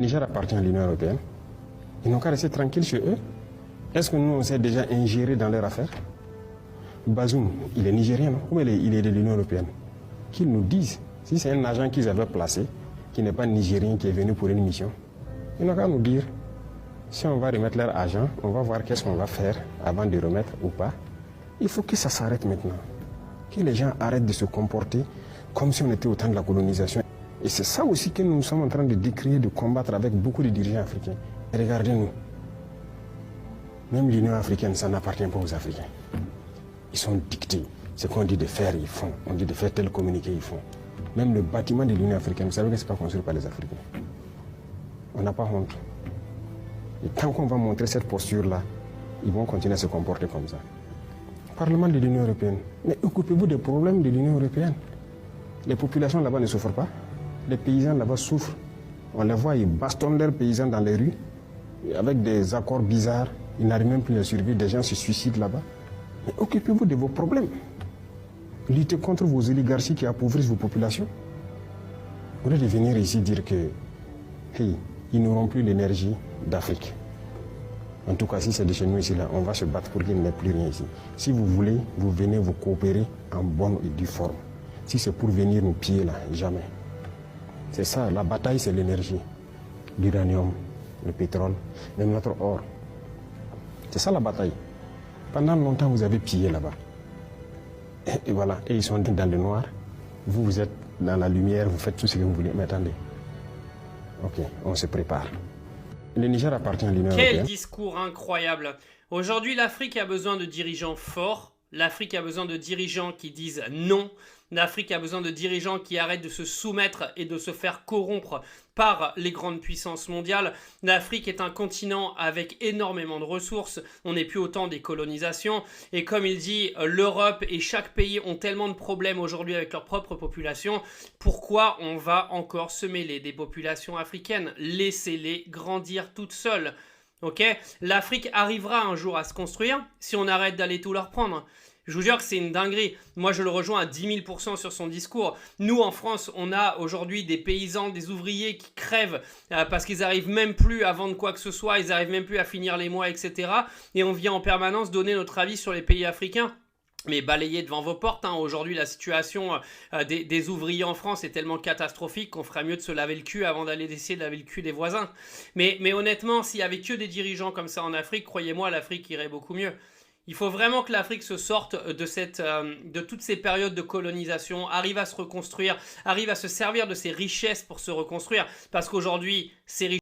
Le Niger appartient à l'Union européenne. Ils n'ont qu'à rester tranquilles chez eux. Est-ce que nous, on s'est déjà ingéré dans leurs affaires? Bazoum, il est nigérien, non? Ou il est de l'Union européenne? Qu'ils nous disent. Si c'est un agent qu'ils avaient placé, qui n'est pas nigérien, qui est venu pour une mission, ils n'ont qu'à nous dire. Si on va remettre leur agent, on va voir qu'est-ce qu'on va faire avant de remettre ou pas. Il faut que ça s'arrête maintenant. Que les gens arrêtent de se comporter comme si on était au temps de la colonisation. Et c'est ça aussi que nous sommes en train de décrire, de combattre avec beaucoup de dirigeants africains. Et regardez-nous. Même l'Union africaine, ça n'appartient pas aux Africains. Ils sont dictés. Ce qu'on dit de faire, ils font. On dit de faire tel communiqué, ils font. Même le bâtiment de l'Union africaine, vous savez que ce n'est pas construit par les Africains. On n'a pas honte. Et tant qu'on va montrer cette posture-là, ils vont continuer à se comporter comme ça. Parlement de l'Union européenne. Mais occupez-vous des problèmes de l'Union européenne. Les populations là-bas ne souffrent pas. Les paysans là-bas souffrent. On les voit, ils bastonnent leurs paysans dans les rues, avec des accords bizarres. Ils n'arrivent même plus à survivre. Des gens se suicident là-bas. Mais occupez-vous de vos problèmes. Luttez contre vos oligarchies qui appauvrissent vos populations. Au lieu de venir ici dire que, hey, ils n'auront plus l'énergie d'Afrique. En tout cas, si c'est de chez nous ici, là, on va se battre pour qu'il n'y ait plus rien ici. Si vous voulez, vous venez vous coopérer en bonne et due forme. Si c'est pour venir nous piller là, jamais. C'est ça, la bataille, c'est l'énergie. L'uranium, le pétrole, même notre or. C'est ça la bataille. Pendant longtemps, vous avez pillé là-bas. Et voilà, et ils sont dans le noir. Vous, vous êtes dans la lumière, vous faites tout ce que vous voulez. Mais attendez. Ok, on se prépare. Le Niger appartient à l'Union européenne. Quel discours incroyable. Aujourd'hui, l'Afrique a besoin de dirigeants forts. L'Afrique a besoin de dirigeants qui disent non. L'Afrique a besoin de dirigeants qui arrêtent de se soumettre et de se faire corrompre par les grandes puissances mondiales. L'Afrique est un continent avec énormément de ressources. On n'est plus au temps des colonisations. Et comme il dit, l'Europe et chaque pays ont tellement de problèmes aujourd'hui avec leur propre population. Pourquoi on va encore se mêler des populations africaines? Laissez-les grandir toutes seules. Ok, l'Afrique arrivera un jour à se construire si on arrête d'aller tout leur prendre. Je vous jure que c'est une dinguerie. Moi, je le rejoins à 10 000% sur son discours. Nous, en France, on a aujourd'hui des paysans, des ouvriers qui crèvent parce qu'ils n'arrivent même plus à vendre quoi que ce soit, ils n'arrivent même plus à finir les mois, etc. Et on vient en permanence donner notre avis sur les pays africains. Mais balayez devant vos portes, hein. Aujourd'hui la situation des ouvriers en France est tellement catastrophique qu'on ferait mieux de se laver le cul avant d'aller essayer de laver le cul des voisins. Mais honnêtement, s'il y avait que des dirigeants comme ça en Afrique, croyez-moi, l'Afrique irait beaucoup mieux. Il faut vraiment que l'Afrique se sorte de toutes ces périodes de colonisation, arrive à se reconstruire, arrive à se servir de ses richesses pour se reconstruire. Parce qu'aujourd'hui, ces richesses